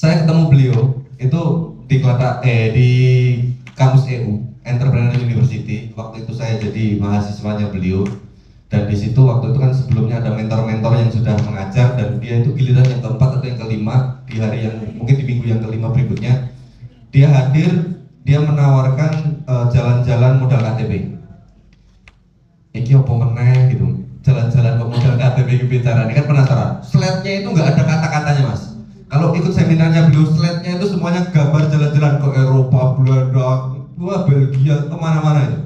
Saya ketemu beliau itu di kampus EU Entrepreneur University. Waktu itu saya jadi mahasiswanya beliau, dan di situ waktu itu kan sebelumnya ada mentor-mentor yang sudah mengajar, dan dia itu giliran yang keempat atau yang kelima di hari yang mungkin di minggu yang kelima berikutnya dia hadir. Dia menawarkan jalan-jalan modal KTP. Iki apa meneh gitu, jalan-jalan ke modal KTP bicara ini kan penasaran. Slide-nya itu nggak ada kata-katanya mas. Kalau ikut seminarnya beliau, slide-nya itu semuanya gambar jalan-jalan ke Eropa, Belanda, Belgia, kemana-mana itu.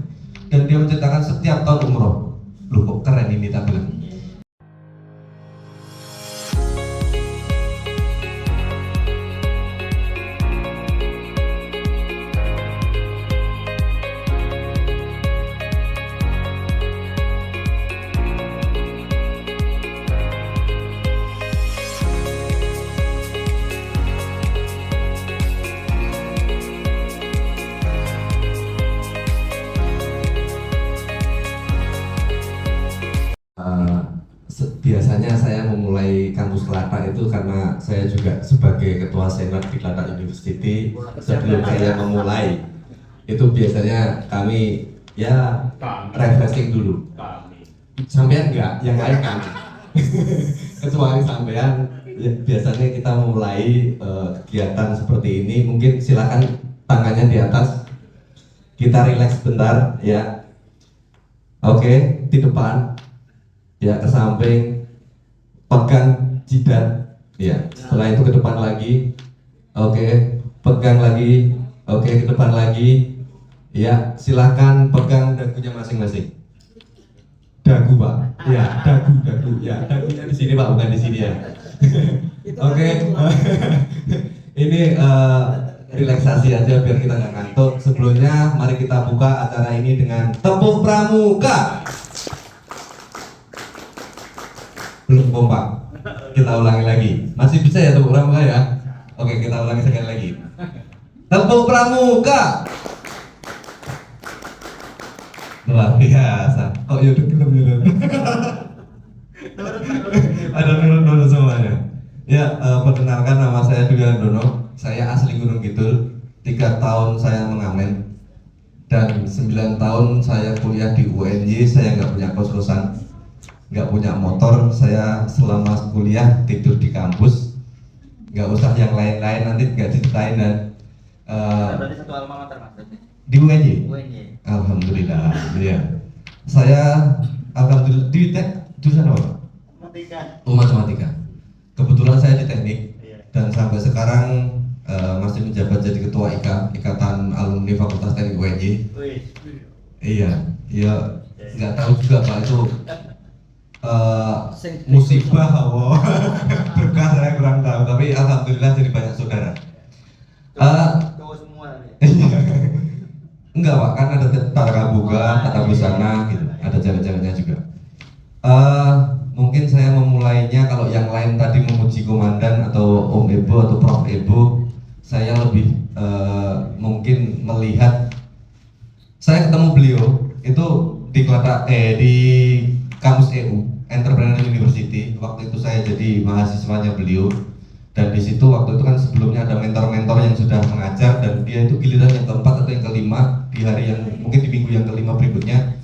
Dan dia menceritakan setiap tahun umroh. Loh kok keren ini tak bilang. Biasanya saya memulai kampus Kelata itu karena saya juga sebagai ketua senat di Kelata University. Sebelum saya memulai itu biasanya kami ya refreshing dulu. Sampean enggak, yang lain kan. Kecuali sampean, ya, biasanya kita memulai kegiatan seperti ini. Mungkin silakan tangannya di atas, kita rileks bentar ya. Oke, di depan ya, ke samping, pegang jidat ya. Setelah itu ke depan lagi, oke, pegang lagi, oke, ke depan lagi ya. Silahkan pegang dagunya masing-masing. Dagu pak, ya, dagu ya, dagunya di sini pak, bukan di sini ya. Oke. Ini relaksasi aja biar kita nggak ngantuk. Sebelumnya mari kita buka acara ini dengan tepuk pramuka. Belum kompak, kita ulangi lagi. Masih bisa ya tepuk pramuka ya? Oke, kita ulangi sekali lagi. Tepuk pramuka. Luar biasa. Kok yaudah film. Ada nurut semuanya. Ya, perkenalkan, nama saya Duyan Dono. Saya asli Gunung Kidul. 3 tahun saya mengamen, dan 9 tahun saya kuliah di UNY. Saya nggak punya kos-kosan, nggak punya motor. Saya selama kuliah tidur di kampus. Nggak usah yang lain-lain, nanti nggak diceritain. Dan berarti satu alma mater mas? di UNY. UNY. Alhamdulillah. Ya. Saya alhamdulillah di jurusan apa? Matematika. Matematika. Kebetulan saya di teknik, Iya. dan sampai sekarang masih menjabat jadi ketua Ikatan Alumni Fakultas Teknik UNY. Wih. Iya, nggak tahu juga pak itu musibah apa berkah, saya kurang tahu, tapi alhamdulillah jadi banyak saudara. Cowok semua nih. Enggak pak, kan ada tata kabuga, tata busana gitu, ada cewek-ceweknya juga. Mungkin saya memulainya, kalau yang lain tadi memuji komandan atau Om Ebo atau Prof Ebo, saya lebih mungkin melihat, saya ketemu beliau itu di kampus EU Entrepreneur University. Waktu itu saya jadi mahasiswanya beliau, dan di situ waktu itu kan sebelumnya ada mentor-mentor yang sudah mengajar, dan dia itu giliran yang keempat atau yang kelima di hari yang mungkin di minggu yang kelima berikutnya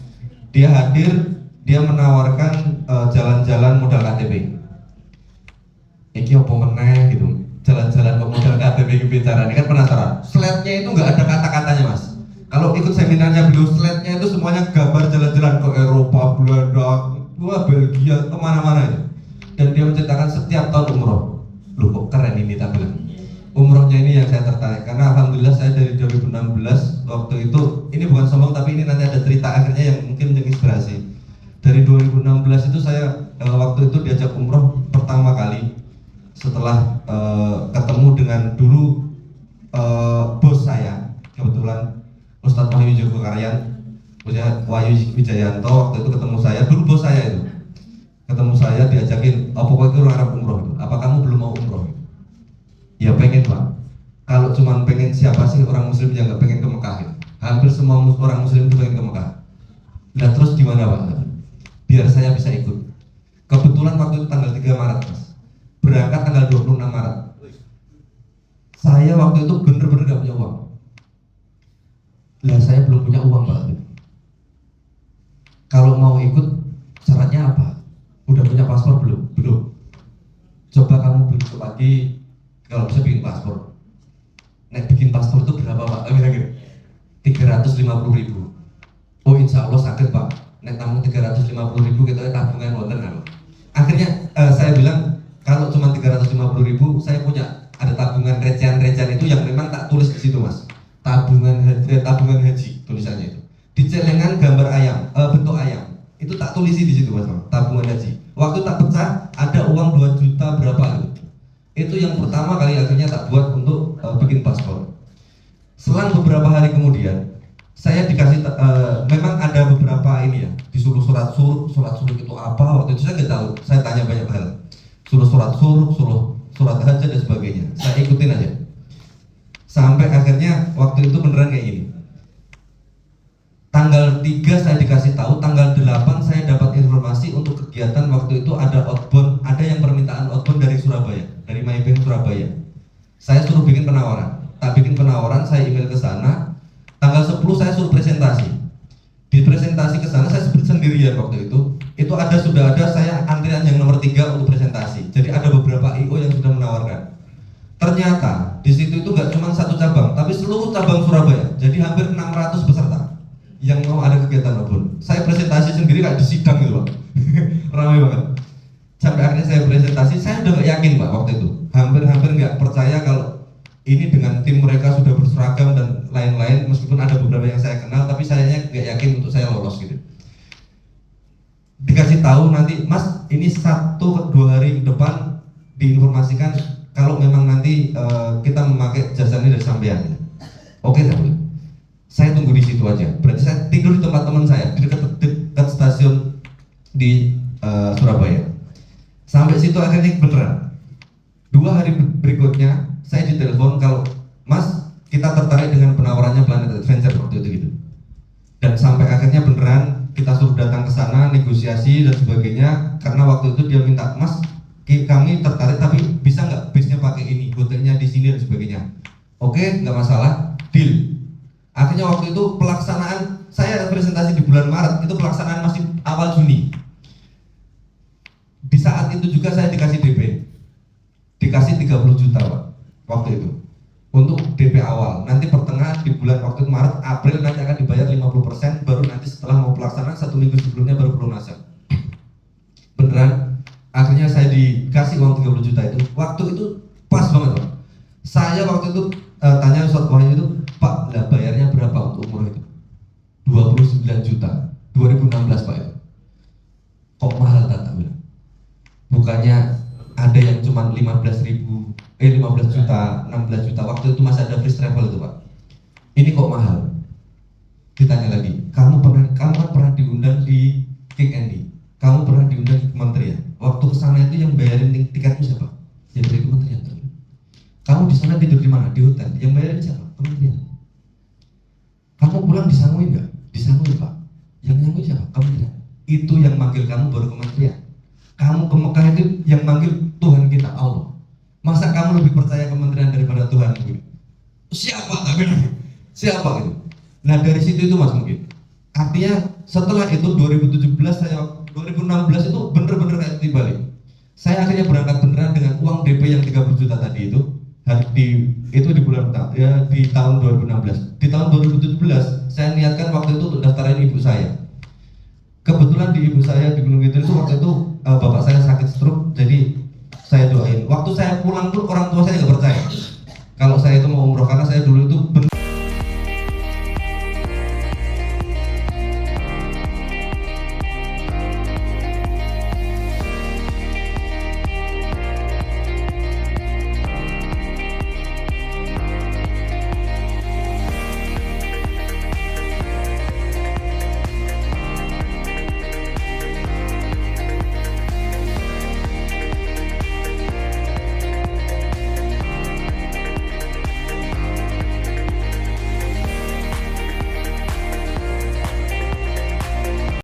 dia hadir. Dia menawarkan jalan-jalan modal KTP. Iki apa meneh gitu, jalan-jalan ke modal KTP bicara ini kan penasaran. Slide-nya itu nggak ada kata-katanya mas. Kalau ikut seminarnya beliau, slide-nya itu semuanya gambar jalan-jalan ke Eropa, Belanda, Belgia, kemana-mana itu. Dan dia menceritakan setiap tahun umroh. Loh kok keren ini tak bilang. Umrohnya ini yang saya tertarik, karena alhamdulillah saya dari 2016 waktu itu, ini bukan sombong tapi ini nanti ada cerita akhirnya yang mungkin menginspirasi. Dari 2016 itu saya waktu itu diajak umroh pertama kali setelah ketemu dengan dulu bos saya, kebetulan Ustadz Wahyu Jogokarian, Wahyu Wijayanto. Waktu itu ketemu saya, dulu bos saya itu ketemu saya, diajakin, pokoknya itu orang Arab umroh itu. Apa kamu belum mau umroh? Ya pengen pak. Kalau cuma pengen, siapa sih orang muslim yang nggak pengen ke Mekah gitu? Hampir semua orang muslim itu pengen ke Mekah. Nah terus gimana pak? Biar saya bisa ikut. Kebetulan waktu itu tanggal 3 Maret mas, berangkat tanggal 26 Maret. Saya waktu itu bener-bener gak punya uang. Lah saya belum punya uang Pak. Kalau mau ikut syaratnya apa? Udah punya paspor belum? Belum. Coba kamu besok pagi kalau bisa bikin paspor. Nek bikin paspor itu berapa Pak? Kira-kira 350.000. Oh insya Allah sakit Pak. Nek tamu 350.000 kita tabungan wonten kan. Akhirnya saya bilang kalau cuma 350.000 saya punya ada tabungan recehan-recehan itu yang memang tak tulis di situ Mas. Tabungan haji tulisannya itu. Di celengan gambar ayam, bentuk ayam. Itu tak tulisi di situ Mas. Tabungan haji. Waktu tak pecah ada uang 2 juta berapa itu. Itu yang pertama kali akhirnya tak buat untuk bikin paspor. Selang beberapa hari kemudian saya dikasih memang ada beberapa ini ya, disuruh surat suruh itu apa waktu itu saya nggak tahu. Saya tanya banyak hal. Suruh surat hajat dan sebagainya. Saya ikutin aja. Sampai akhirnya waktu itu beneran kayak gini. Tanggal 3 saya dikasih tahu, tanggal 8 saya dapat informasi untuk kegiatan waktu itu ada outbound, ada yang permintaan outbound dari Surabaya, dari Maybank Surabaya. Saya suruh bikin penawaran. Tak bikin penawaran, saya email ke sana. Tanggal 10 saya suruh presentasi. Di presentasi ke sana saya sendirian waktu itu. Itu sudah ada saya antrian yang nomor 3 untuk presentasi. Jadi ada beberapa IO yang sudah menawarkan. Ternyata di situ itu nggak cuma satu cabang, tapi seluruh cabang Surabaya. Jadi hampir 600 peserta yang mau ada kegiatan outbound. Saya presentasi sendiri kayak di sidang gitu Pak. Ramai banget. Sampai akhirnya saya presentasi, saya udah gak yakin Pak waktu itu. Hampir nggak percaya kalau ini dengan tim mereka sudah berseragam dan lain-lain, meskipun ada beberapa yang saya kenal, tapi sayanya nggak yakin untuk saya lolos gitu. Dikasih tahu nanti, Mas, ini 1-2 hari ke depan diinformasikan kalau memang nanti kita memakai jasa ini dari sampean. Oke, saya tunggu di situ aja. Berarti saya tidur di tempat teman saya di dekat stasiun di Surabaya. Sampai situ akhirnya beneran. 2 hari berikutnya saya ditelepon kalau Mas kita tertarik dengan penawarannya Planet Adventure waktu itu gitu. Dan sampai akhirnya beneran kita suruh datang ke sana negosiasi dan sebagainya karena waktu itu dia minta Mas kami tertarik tapi bisa nggak bisnya pakai ini hotelnya di sini dan sebagainya. Oke nggak masalah deal. Akhirnya waktu itu pelaksanaan saya presentasi di bulan Maret itu pelaksanaan masih awal Juni. Di saat itu juga saya dikasih DP, dikasih 30 juta Pak waktu itu untuk DP awal. Nanti pertengahan di bulan waktu itu Maret, April nanti akan dibayar 50%, baru nanti setelah mau pelaksanaan 1 minggu sebelumnya baru pelunasan. Beneran, akhirnya saya dikasih uang 30 juta itu. Waktu itu pas banget Pak. Saya waktu itu tanya Ustaz Wahyu itu, Pak, lah bayarnya berapa untuk umroh itu? 29 juta, 2016 Pak itu. Kok mahal tak bilang? Bukannya ada yang cuma 15 juta, 16 juta. Waktu itu masih ada free travel itu Pak. Ini kok mahal? Ditanya lagi, kamu kan pernah diundang di King Andy, kamu pernah diundang di kementerian. Waktu kesana itu yang bayarin tiketmu siapa? Ya dari kementerian. Kamu di sana tidur di mana? Di hotel. Yang bayarin siapa? Kementerian. Kamu pulang disanguin nggak? Disanguin Pak. Yang nyangguin siapa? Kementerian. Itu yang manggil kamu baru kementerian. Kamu ke Mekah itu yang manggil Tuhan kita Allah. Masa kamu lebih percaya kementerian daripada Tuhan? Siapa tak bilang? Siapa gitu? Nah dari situ itu Mas mungkin. Artinya setelah itu 2016 itu bener-bener kayak dibalik. Saya akhirnya berangkat beneran dengan uang DP yang 30 juta tadi itu. Di bulan ya di tahun 2016. Di tahun 2017 saya niatkan waktu itu untuk daftarin ibu saya. Kebetulan di ibu saya di Gunung Kidul itu waktu itu bapak saya sakit stroke, jadi saya doain. Waktu saya pulang tuh orang tua saya nggak percaya kalau saya itu mau umroh karena saya dulu itu